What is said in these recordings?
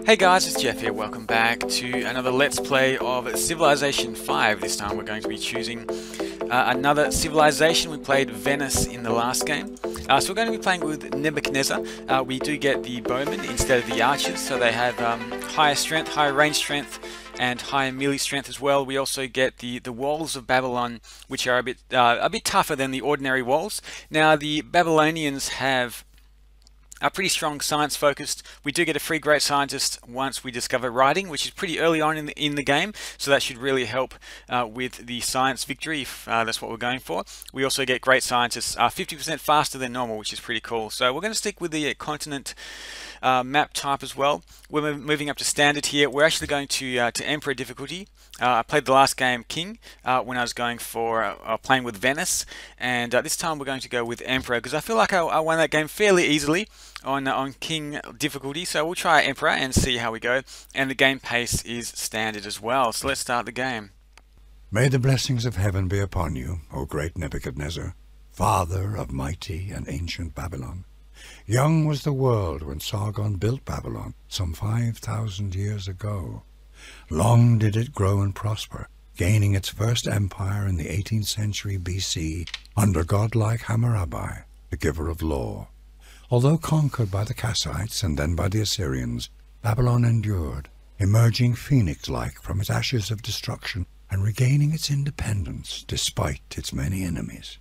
Hey guys, it's Jeff here. Welcome back to another Let's Play of Civilization 5. This time we're going to be choosing another civilization. We played Venice in the last game. So we're going to be playing with Nebuchadnezzar. We do get the Bowman instead of the archers, so they have higher strength, higher range strength, and higher melee strength as well. We also get the walls of Babylon, which are a bit tougher than the ordinary walls. Now the Babylonians have are pretty strong science focused. We do get a free great scientist once we discover writing, which is pretty early on in the game, so that should really help with the science victory if that's what we're going for. We also get great scientists 50% faster than normal, which is pretty cool. So we're going to stick with the continent map type as well. We're moving up to standard here. We're actually going to Emperor difficulty. I played the last game King when I was going for playing with Venice, and this time we're going to go with Emperor because I feel like I won that game fairly easily on King difficulty. So we'll try Emperor and see how we go, and the game pace is standard as well. So let's start the game. May the blessings of heaven be upon you, O great Nebuchadnezzar, father of mighty and ancient Babylon. Young was the world when Sargon built Babylon some 5,000 years ago. Long did it grow and prosper, gaining its first empire in the 18th century BC under godlike Hammurabi, the giver of law. Although conquered by the Kassites and then by the Assyrians, Babylon endured, emerging phoenix-like from its ashes of destruction and regaining its independence despite its many enemies.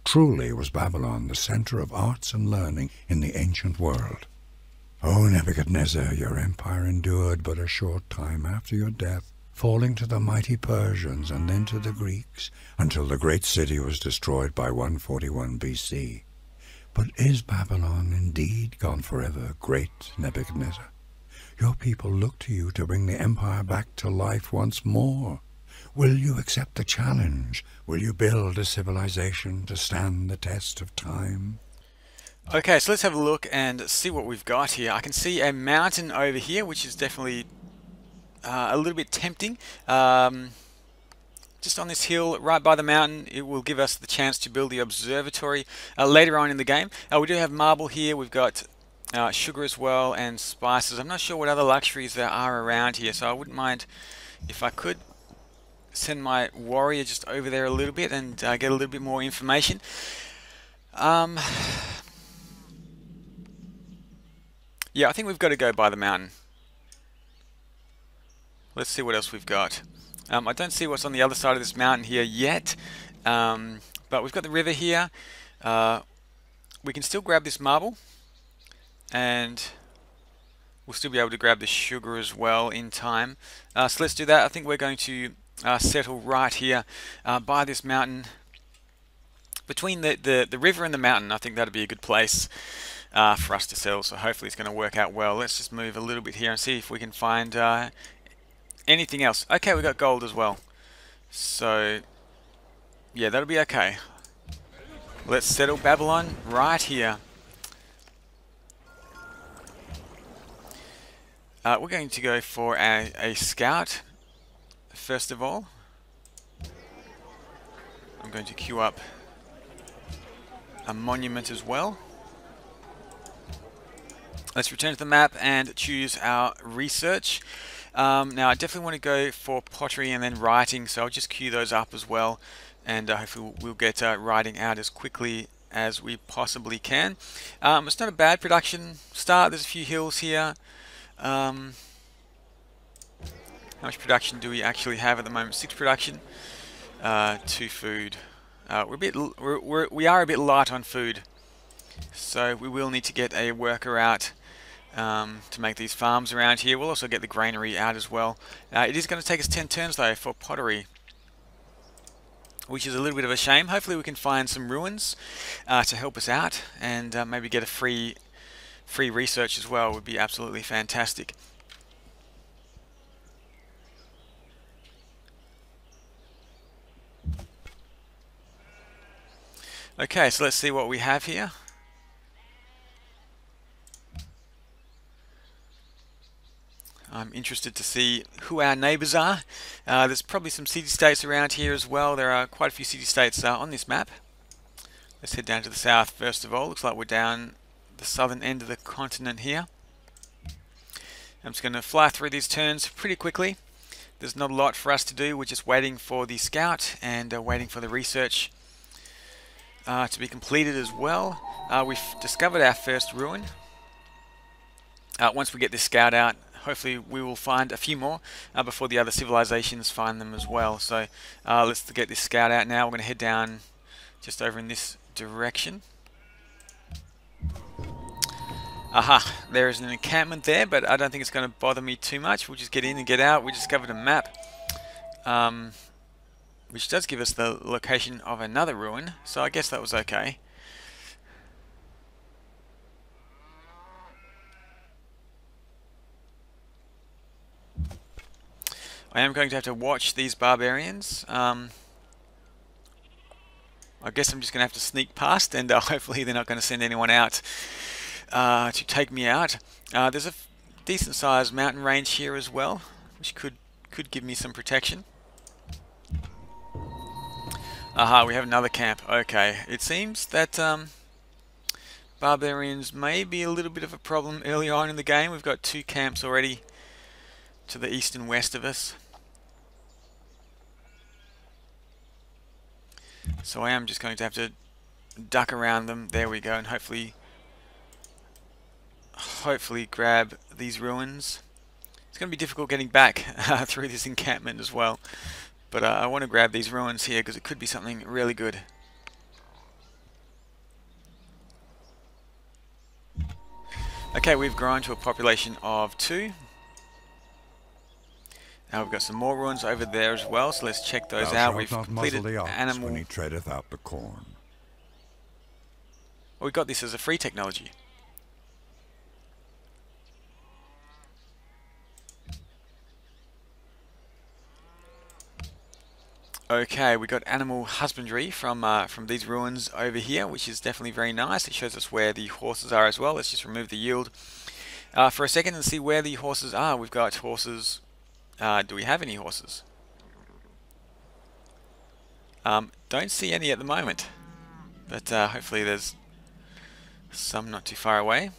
Truly was Babylon the center of arts and learning in the ancient world. O Nebuchadnezzar, your empire endured but a short time after your death, falling to the mighty Persians and then to the Greeks, until the great city was destroyed by 141 BC. But is Babylon indeed gone forever, great Nebuchadnezzar? Your people look to you to bring the empire back to life once more. Will you accept the challenge? Will you build a civilization to stand the test of time? Okay, so let's have a look and see what we've got here. I can see a mountain over here, which is definitely a little bit tempting. Just on this hill, right by the mountain, it will give us the chance to build the observatory later on in the game. We do have marble here. We've got sugar as well and spices. I'm not sure what other luxuries there are around here, so I wouldn't mind if I could send my warrior just over there a little bit and get a little bit more information. Yeah, I think we've got to go by the mountain. Let's see what else we've got. I don't see what's on the other side of this mountain here yet, but we've got the river here. We can still grab this marble, and we'll still be able to grab the sugar as well in time. So let's do that. I think we're going to settle right here by this mountain. Between the river and the mountain, I think that'd be a good place for us to settle, so hopefully it's going to work out well. Let's just move a little bit here and see if we can find anything else. Okay, we got gold as well, so yeah, that'll be okay. Let's settle Babylon right here. We're going to go for a scout first of all. I'm going to queue up a monument as well. Let's return to the map and choose our research. Now I definitely want to go for pottery and then writing, so I'll just queue those up as well, and hopefully we'll get writing out as quickly as we possibly can. It's not a bad production start. There's a few hills here. How much production do we actually have at the moment? 6 production, 2 food. We are a bit light on food, so we will need to get a worker out to make these farms around here. We'll also get the granary out as well. It is going to take us 10 turns though for pottery, which is a little bit of a shame. Hopefully we can find some ruins to help us out, and maybe get a free research as well. Would be absolutely fantastic. Okay, so let's see what we have here. I'm interested to see who our neighbours are. There's probably some city-states around here as well. There are quite a few city-states on this map. Let's head down to the south first of all. Looks like we're down the southern end of the continent here. I'm just going to fly through these turns pretty quickly. There's not a lot for us to do. We're just waiting for the scout and waiting for the research to be completed as well. We've discovered our first ruin. Once we get this scout out, hopefully we will find a few more before the other civilizations find them as well. So let's get this scout out now. We're going to head down just over in this direction. Aha, there is an encampment there, but I don't think it's going to bother me too much. We'll just get in and get out. We discovered a map, which does give us the location of another ruin, so I guess that was okay. I am going to have to watch these barbarians. I guess I'm just going to have to sneak past, and hopefully they're not going to send anyone out to take me out. There's a decent sized mountain range here as well, which could give me some protection. Aha, we have another camp. Okay, it seems that barbarians may be a little bit of a problem early on in the game. We've got 2 camps already to the east and west of us. So I am just going to have to duck around them. There we go, and hopefully grab these ruins. It's going to be difficult getting back through this encampment as well, but I want to grab these ruins here because it could be something really good. Okay, we've grown to a population of 2. Now we've got some more ruins over there as well, so let's check those out. We've completed animal. When he treadeth out the corn. Well, we got this as a free technology. Okay, we got animal husbandry from these ruins over here, which is definitely very nice. It shows us where the horses are as well. Let's just remove the yield for a second and see where the horses are. We've got horses. Do we have any horses? Don't see any at the moment, but hopefully there's some not too far away.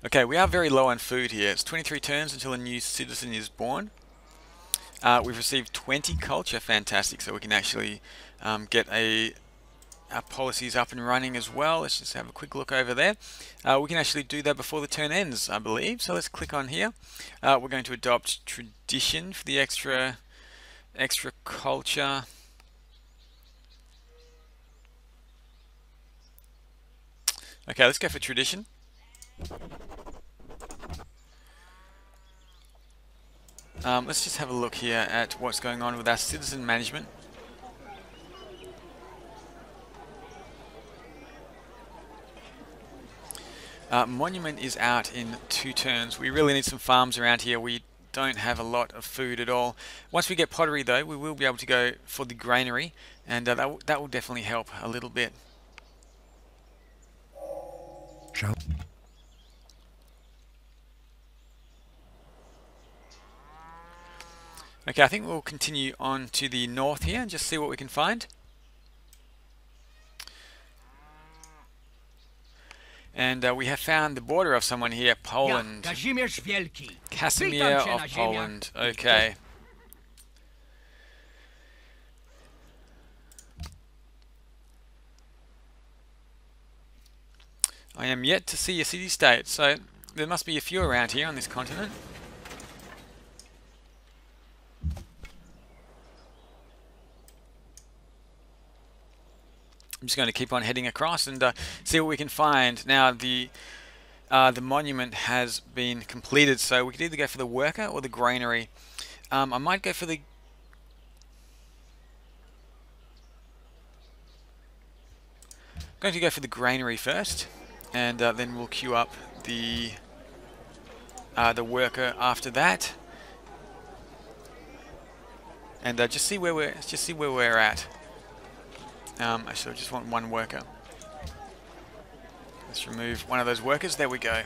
Okay, we are very low on food here. It's 23 turns until a new citizen is born. We've received 20 culture, fantastic, so we can actually get our policies up and running as well. Let's just have a quick look over there. We can actually do that before the turn ends, I believe, so let's click on here. We're going to adopt tradition for the extra culture. Okay, let's go for tradition. Let's just have a look here at what's going on with our citizen management. Monument is out in 2 turns. We really need some farms around here. We don't have a lot of food at all. Once we get pottery though, we will be able to go for the granary, and that will definitely help a little bit. Okay, I think we'll continue on to the north here and just see what we can find. And we have found the border of someone here, Poland. Casimir of Poland. Okay. I am yet to see a city-state, so there must be a few around here on this continent. I'm just going to keep on heading across and see what we can find. Now the monument has been completed, so we could either go for the worker or the granary. I might go for the... I'm going to go for the granary first, and then we'll queue up the worker after that, and just see where we're at. Actually, I just want one worker. Let's remove one of those workers. There we go.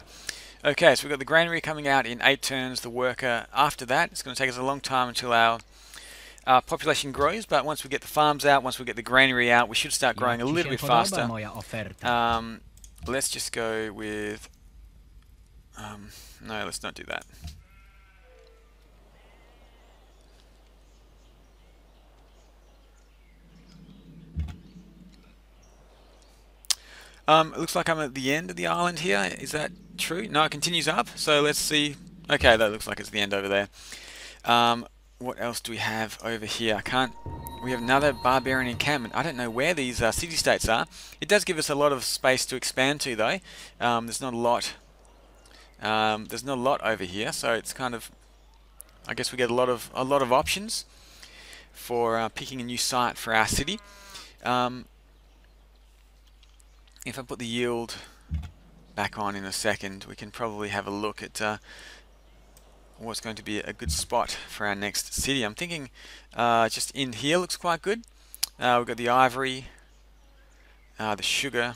Okay, so we've got the granary coming out in 8 turns. The worker after that. It's going to take us a long time until our population grows, but once we get the farms out, once we get the granary out, we should start growing a little bit faster. Let's just go with... no, let's not do that. It looks like I'm at the end of the island here. Is that true? No, it continues up. So let's see. Okay, that looks like it's the end over there. What else do we have over here? We have another barbarian encampment. I don't know where these city-states are. It does give us a lot of space to expand to, though. There's not a lot. There's not a lot over here, so it's kind of... I guess we get a lot of options for picking a new site for our city. If I put the yield back on in a second, we can probably have a look at what's going to be a good spot for our next city. I'm thinking just in here looks quite good. We've got the ivory, the sugar,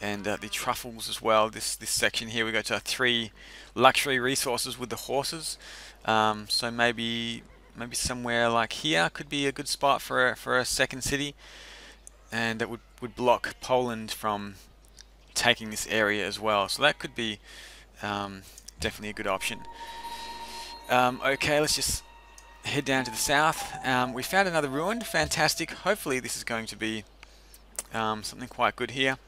and the truffles as well. This section here, we got 3 luxury resources with the horses. So maybe somewhere like here could be a good spot for a second city, and that would block Poland from taking this area as well. So that could be definitely a good option. Okay, let's just head down to the south. We found another ruin. Fantastic. Hopefully this is going to be something quite good here.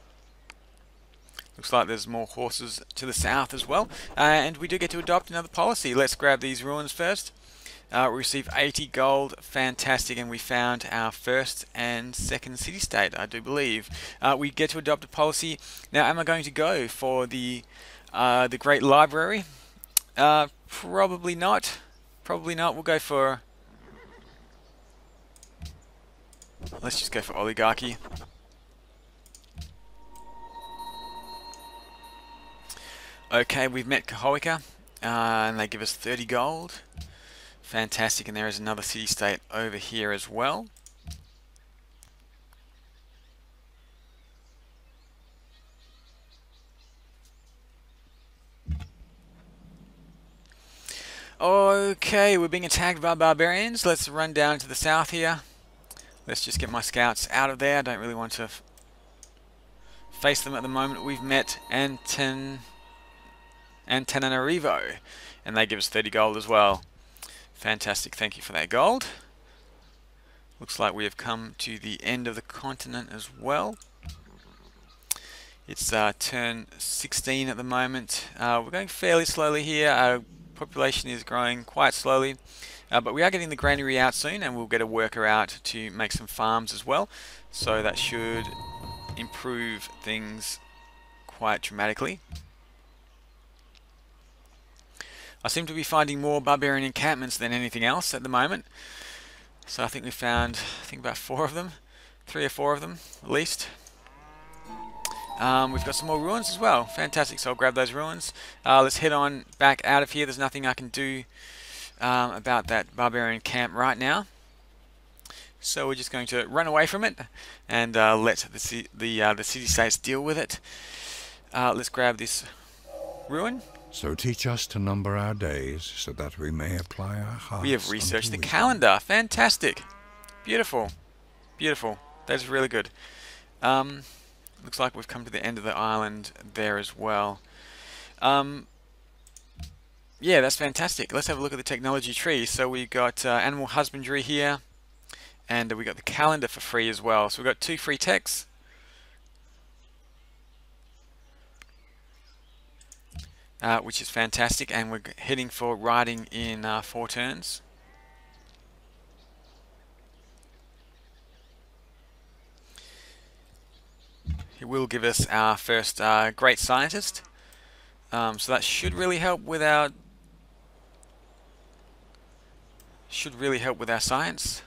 Looks like there's more horses to the south as well. And we do get to adopt another policy. Let's grab these ruins first. We received 80 gold, fantastic, and we found our first and second city-state, I do believe. We get to adopt a policy. Now, am I going to go for the Great Library? Probably not. Probably not. We'll go for... Let's just go for Oligarchy. Okay, we've met Cahoica, and they give us 30 gold. Fantastic, and there is another city-state over here as well. Okay, we're being attacked by barbarians. Let's run down to the south here. Let's just get my scouts out of there. I don't really want to face them at the moment. We've met Antananarivo, and they give us 30 gold as well. Fantastic, thank you for that gold. Looks like we have come to the end of the continent as well. It's turn 16 at the moment. We're going fairly slowly here. Our population is growing quite slowly. But we are getting the granary out soon, and we'll get a worker out to make some farms as well. So that should improve things quite dramatically. I seem to be finding more barbarian encampments than anything else at the moment. So I think we found, about 4 of them. 3 or 4 of them, at least. We've got some more ruins as well. Fantastic, so I'll grab those ruins. Let's head on back out of here. There's nothing I can do about that barbarian camp right now. So we're just going to run away from it and let the city-states deal with it. Let's grab this ruin. So teach us to number our days, so that we may apply our hearts. We have researched the calendar. Fantastic. Beautiful. Beautiful. That's really good. Looks like we've come to the end of the island there as well. Yeah, that's fantastic. Let's have a look at the technology tree. So we've got animal husbandry here, and we got the calendar for free as well. So we've got 2 free techs. Which is fantastic, and we're heading for riding in 4 turns. It will give us our first great scientist, so that should really help with our science.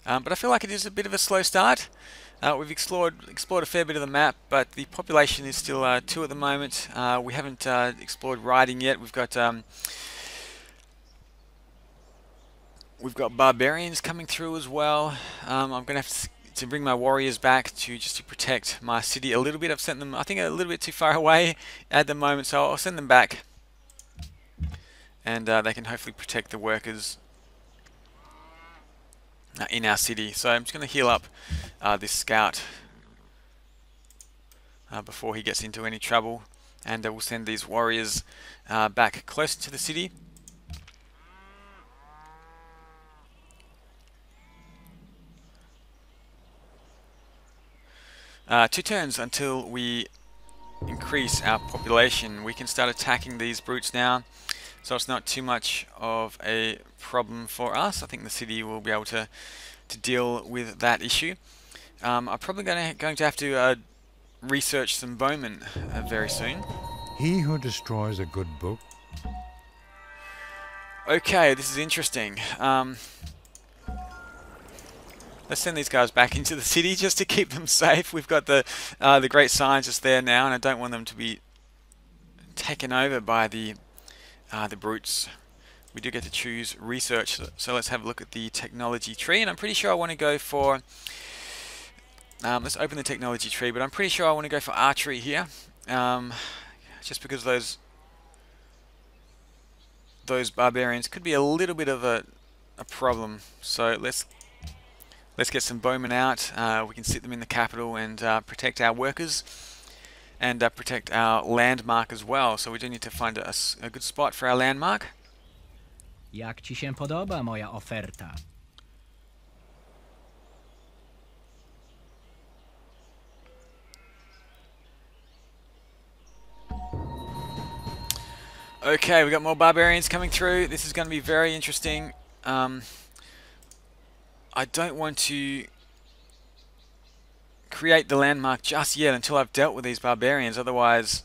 But I feel like it is a bit of a slow start. We've explored a fair bit of the map, but the population is still 2 at the moment. We haven't explored riding yet. We've got barbarians coming through as well. I'm going to have to bring my warriors back to protect my city a little bit. I've sent them, I think, a little bit too far away at the moment, so I'll send them back. and they can hopefully protect the workers in our city. So I'm just going to heal up this scout before he gets into any trouble, and we'll send these warriors back closer to the city. Two turns until we increase our population. We can start attacking these brutes now, so it's not too much of a problem for us. I think the city will be able to deal with that issue. I'm probably going to have to research some bowmen very soon. He who destroys a good book. Okay, this is interesting. Let's send these guys back into the city just to keep them safe. We've got the great scientists there now, and I don't want them to be taken over by the brutes. We do get to choose research, so let's have a look at the technology tree, and I'm pretty sure I want to go for let's open the technology tree, but I'm pretty sure I want to go for archery here, just because those barbarians could be a little bit of a problem. So let's get some bowmen out. We can sit them in the capital and protect our workers and protect our landmark as well. So we do need to find a good spot for our landmark. Jak ci się podoba moja oferta? Okay, we got more barbarians coming through. This is going to be very interesting. I don't want to create the landmark just yet until I've dealt with these barbarians. Otherwise,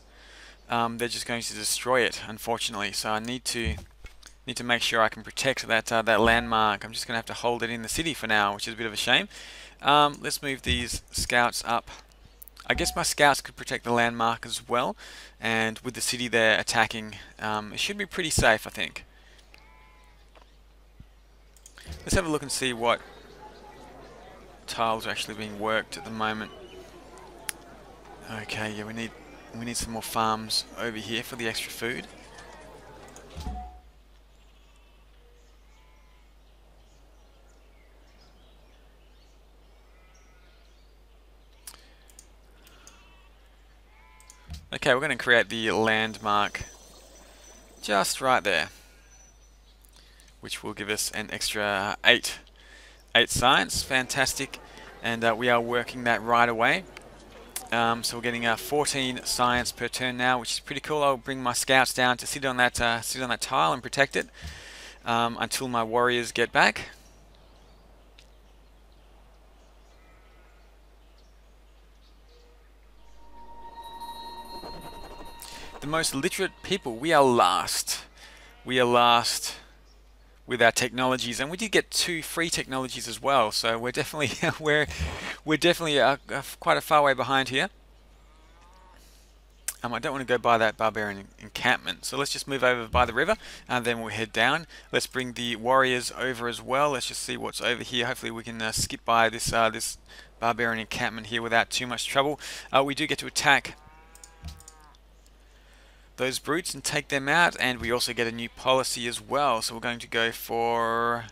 they're just going to destroy it, unfortunately. So I need to make sure I can protect that landmark. I'm just going to have to hold it in the city for now, which is a bit of a shame. Let's move these scouts up. I guess my scouts could protect the landmark as well, and with the city there attacking, it should be pretty safe, I think. Let's have a look and see what tiles are actually being worked at the moment. Okay, yeah, we need some more farms over here for the extra food. Okay, we're going to create the landmark just right there, which will give us an extra 8 science. Fantastic, and we are working that right away. So we're getting 14 science per turn now, which is pretty cool. I'll bring my scouts down to sit on that tile and protect it until my warriors get back. The most literate people, we are last. We are last with our technologies, and we did get 2 free technologies as well. So we're definitely we're definitely quite a far way behind here. I don't want to go by that barbarian encampment, so let's just move over by the river, and then we'll head down. Let's bring the warriors over as well. Let's just see what's over here. Hopefully we can skip by this this barbarian encampment here without too much trouble. We do get to attack those brutes and take them out, and we also get a new policy as well. So we're going to go for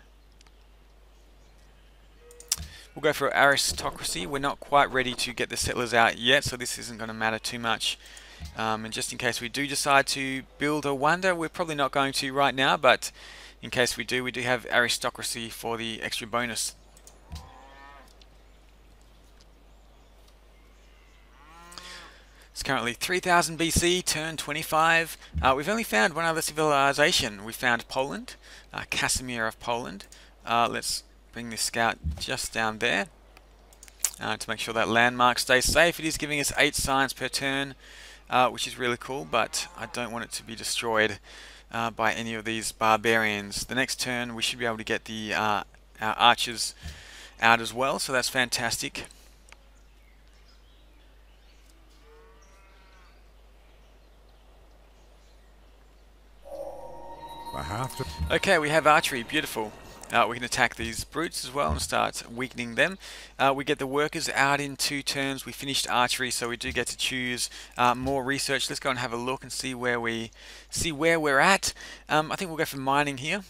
aristocracy. We're not quite ready to get the settlers out yet, so this isn't going to matter too much. And just in case we do decide to build a wonder, we're probably not going to right now, but in case we do have aristocracy for the extra bonus. It's currently 3000 BC, turn 25. We've only found one other civilization. We found Poland, Casimir of Poland. Let's bring this scout just down there to make sure that landmark stays safe. It is giving us 8 science per turn, which is really cool, but I don't want it to be destroyed by any of these barbarians. The next turn we should be able to get the our archers out as well, so that's fantastic. I have to. Okay, we have archery, beautiful. We can attack these brutes as well and start weakening them. We get the workers out in 2 turns. We finished archery, so we do get to choose more research. Let's go and have a look and see where we're at. I think we'll go for mining here.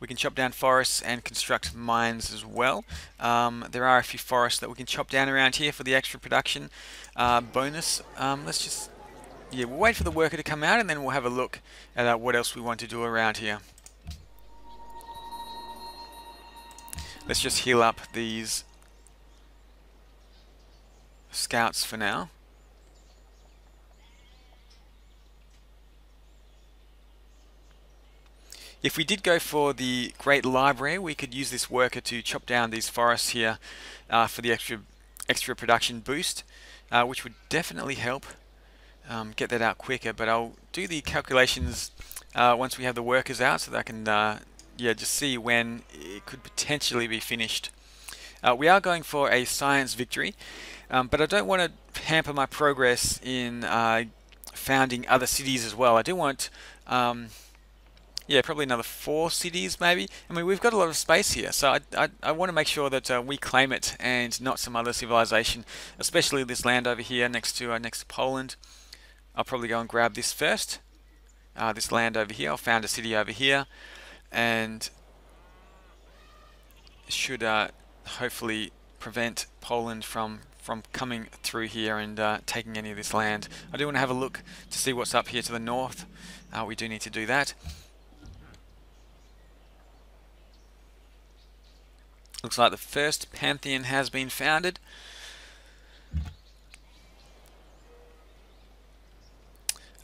We can chop down forests and construct mines as well. There are a few forests that we can chop down around here for the extra production bonus. We'll wait for the worker to come out and then we'll have a look at what else we want to do around here. Let's just heal up these scouts for now. If we did go for the Great Library, we could use this worker to chop down these forests here for the extra production boost, which would definitely help get that out quicker. But I'll do the calculations once we have the workers out so that I can just see when it could potentially be finished. We are going for a science victory, but I don't want to hamper my progress in founding other cities as well. I do want probably another 4 cities maybe. I mean, we've got a lot of space here, so I want to make sure that we claim it and not some other civilization, especially this land over here next to Poland. I'll probably go and grab this first. This land over here. I'll found a city over here, and should hopefully prevent Poland from coming through here and taking any of this land. I do want to have a look to see what's up here to the north. We do need to do that. Looks like the first Pantheon has been founded.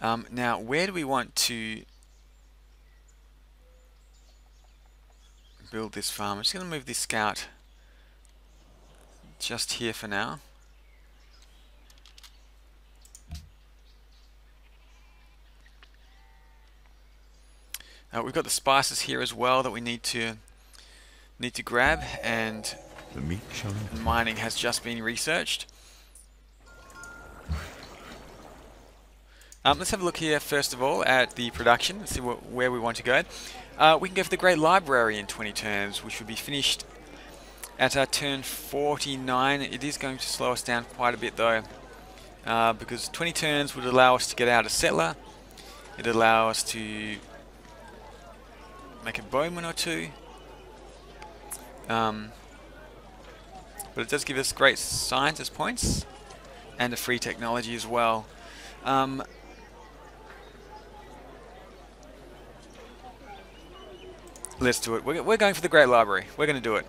Now, where do we want to build this farm? I'm just going to move this scout just here for now. We've got the spices here as well that we need to grab, and The meek shall live. mining has just been researched. Let's have a look here first of all at the production and see where we want to go. We can go for the Great Library in 20 turns, which will be finished at our turn 49. It is going to slow us down quite a bit though, because 20 turns would allow us to get out a settler. It would allow us to make a Bowman or 2. But it does give us great scientist points and a free technology as well. Let's do it. We're going for the Great Library. We're going to do it.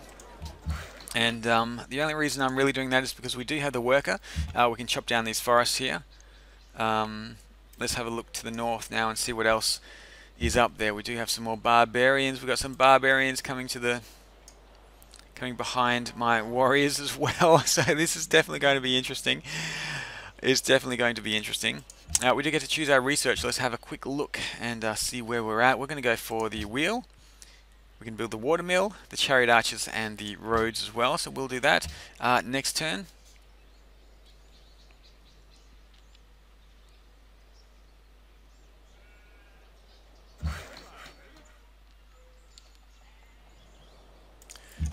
And the only reason I'm really doing that is because we do have the worker. We can chop down these forests here. Let's have a look to the north now and see what else is up there. We do have some more barbarians. We've got some barbarians coming behind my warriors as well. So this is definitely going to be interesting. It's definitely going to be interesting. We do get to choose our research. Let's have a quick look and see where we're at. We're going to go for the wheel. We can build the watermill, the chariot archers, and the roads as well. So we'll do that next turn.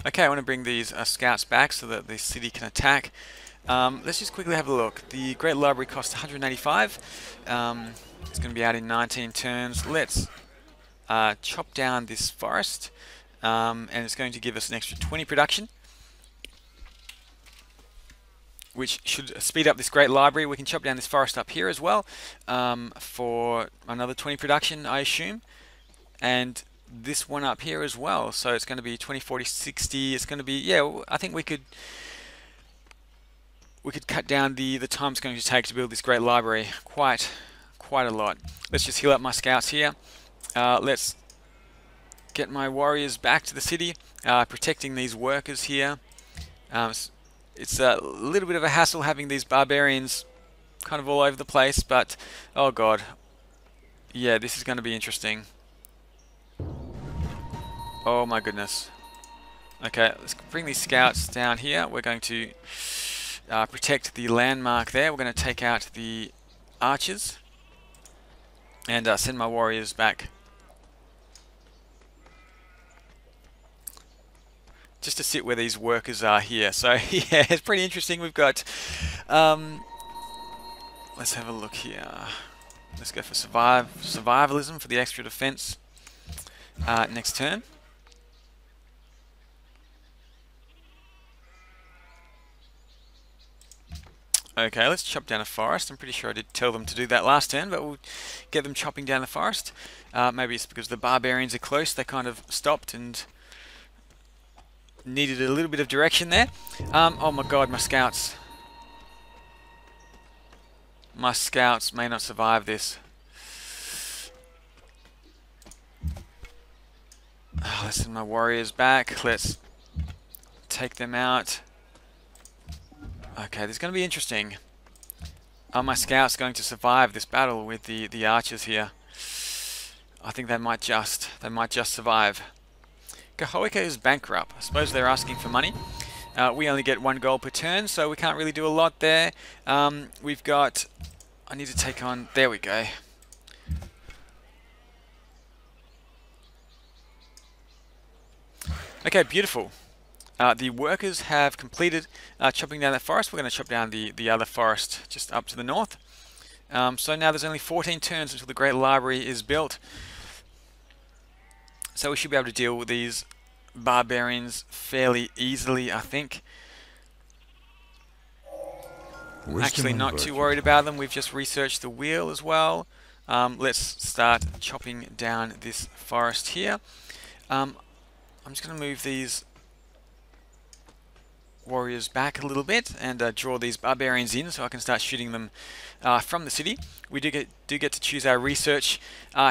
Okay, I want to bring these scouts back so that the city can attack. Let's just quickly have a look. The Great Library costs 185. It's going to be out in 19 turns. Let's chop down this forest, and it's going to give us an extra 20 production, which should speed up this Great Library. We can chop down this forest up here as well for another 20 production, I assume, and this one up here as well. So it's going to be 20, 40, 60. It's going to be, yeah, I think we could cut down the time it's going to take to build this Great Library quite a lot. Let's just heal up my scouts here. Let's get my warriors back to the city, protecting these workers here. It's a little bit of a hassle having these barbarians kind of all over the place, but oh god, yeah, this is going to be interesting. Oh my goodness. Okay, let's bring these scouts down here. We're going to protect the landmark there. We're going to take out the archers and send my warriors back. just to sit where these workers are here. So yeah, it's pretty interesting. We've got, let's have a look here. Let's go for survivalism for the extra defense next turn. Okay, let's chop down a forest. I'm pretty sure I did tell them to do that last turn, but we'll get them chopping down the forest. Maybe it's because the barbarians are close. They kind of stopped and needed a little bit of direction there. Oh my god, my scouts. My scouts may not survive this. Let's send my warriors back. Let's take them out. Okay, this is going to be interesting. Are my scouts going to survive this battle with the archers here? I think they might just survive. Cahoica is bankrupt. I suppose they're asking for money. We only get 1 gold per turn, so we can't really do a lot there. We've got... I need to take on... There we go. Okay, beautiful. The workers have completed chopping down that forest. We're going to chop down the other forest just up to the north. So now there's only 14 turns until the Great Library is built. So we should be able to deal with these barbarians fairly easily, I think. Actually not too worried about them. We've just researched the wheel as well. Let's start chopping down this forest here. I'm just going to move these warriors back a little bit and draw these barbarians in so I can start shooting them from the city. We do get to choose our research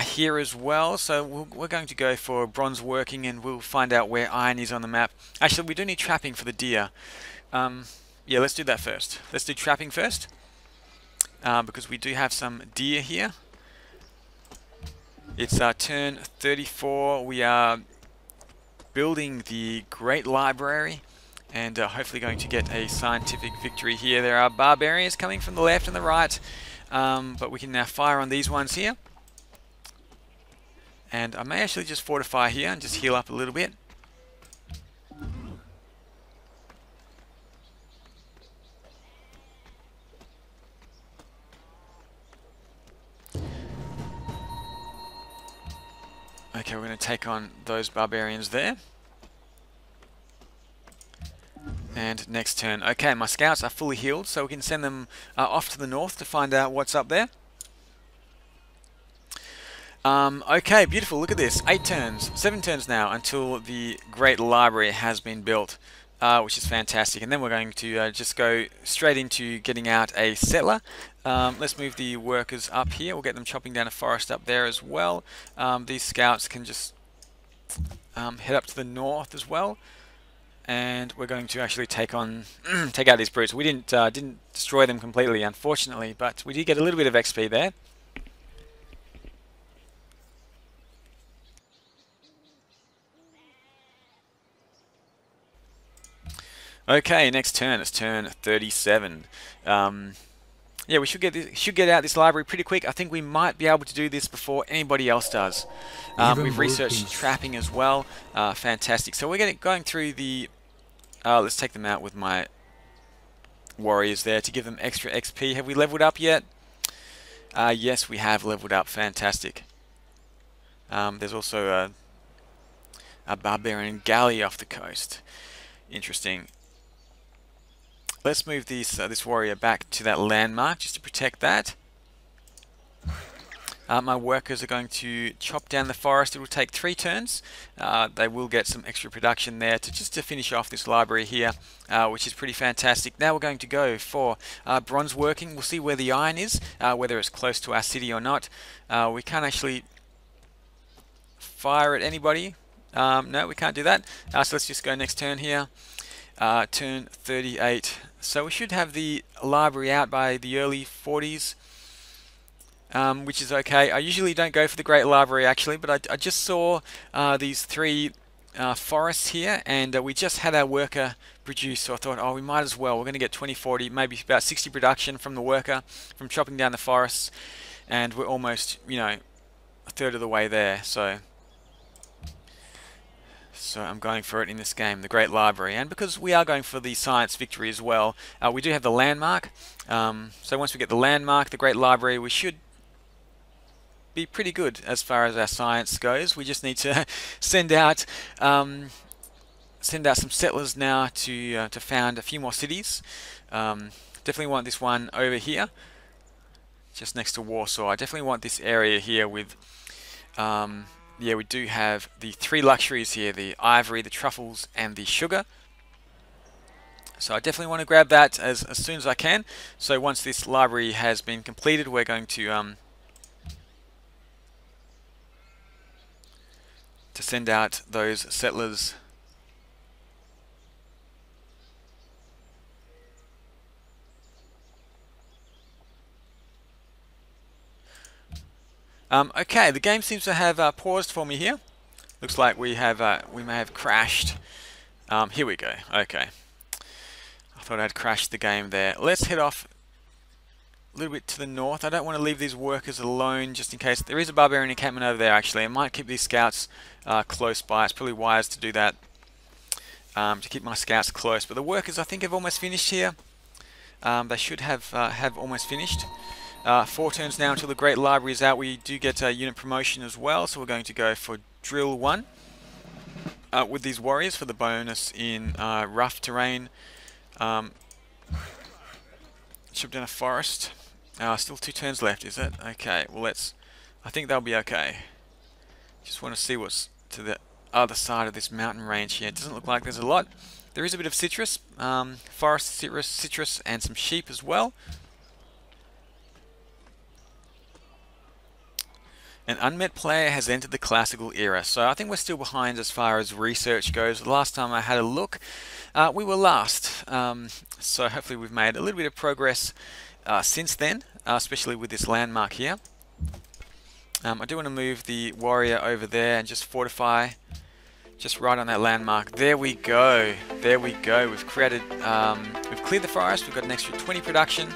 here as well, so we're going to go for bronze working, and we'll find out where iron is on the map. Actually, we do need trapping for the deer. Yeah, let's do that first. Let's do trapping first because we do have some deer here. It's turn 34. We are building the Great Library and hopefully going to get a scientific victory here. There are barbarians coming from the left and the right, but we can now fire on these ones here. And I may actually just fortify here and just heal up a little bit. Okay, we're going to take on those barbarians there. And next turn. Okay, my scouts are fully healed, so we can send them off to the north to find out what's up there. Okay, beautiful. Look at this. 8 turns, 7 turns now until the Great Library has been built, which is fantastic. And then we're going to just go straight into getting out a settler. Let's move the workers up here. We'll get them chopping down a forest up there as well. These scouts can just head up to the north as well. And we're going to actually take out these brutes. We didn't destroy them completely, unfortunately, but we did get a little bit of XP there. Okay, next turn. It's turn 37. Yeah, we should get out this library pretty quick. I think we might be able to do this before anybody else does. We've researched trapping as well. Fantastic. So we're going through the... let's take them out with my warriors there to give them extra XP. Have we leveled up yet? Yes, we have leveled up. Fantastic. There's also a Barbarian Galley off the coast. Interesting. Let's move this warrior back to that landmark just to protect that. My workers are going to chop down the forest. It will take 3 turns. They will get some extra production there to finish off this library here, which is pretty fantastic. Now we're going to go for bronze working. We'll see where the iron is, whether it's close to our city or not. We can't actually fire at anybody. No, we can't do that. So let's just go next turn here. Turn 38. So we should have the library out by the early 40s. Which is okay. I usually don't go for the Great Library actually, but I just saw these 3 forests here, and we just had our worker produce, so I thought, oh, we might as well. We're going to get 20, 40, maybe about 60 production from the worker, from chopping down the forests, and we're almost, you know, a third of the way there, so So I'm going for it in this game, the Great Library, and because we are going for the science victory as well, we do have the landmark. So once we get the landmark, the Great Library, we should be pretty good as far as our science goes. We just need to send out some settlers now to found a few more cities. Definitely want this one over here, just next to Warsaw. I definitely want this area here with yeah, we do have the 3 luxuries here, the ivory, the truffles, and the sugar. So I definitely want to grab that as soon as I can. So once this library has been completed, we're going to send out those settlers. Okay, the game seems to have paused for me here. Looks like we may have crashed. Here we go. Okay, I thought I'd crashed the game there. Let's head off a little bit to the north. I don't want to leave these workers alone just in case. There is a barbarian encampment over there actually. I might keep these scouts close by. It's probably wise to do that, to keep my scouts close. But the workers I think have almost finished here. They should have almost finished. 4 turns now until the Great Library is out. We do get a unit promotion as well, so we're going to go for Drill 1 with these warriors for the bonus in rough terrain. Chop down a forest. Still 2 turns left, is it? Okay, well I think they'll be okay. Just want to see what's to the other side of this mountain range here. It doesn't look like there's a lot. There is a bit of citrus, forest citrus, and some sheep as well. An unmet player has entered the classical era, so I think we're still behind as far as research goes. The last time I had a look, we were last, so hopefully we've made a little bit of progress since then, especially with this landmark here. I do want to move the warrior over there and just fortify, just right on that landmark. There we go, there we go. We've created, we've cleared the forest, we've got an extra 20 production,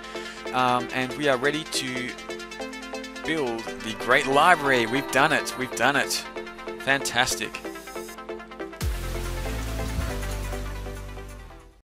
and we are ready to build the Great Library. We've done it. We've done it. Fantastic.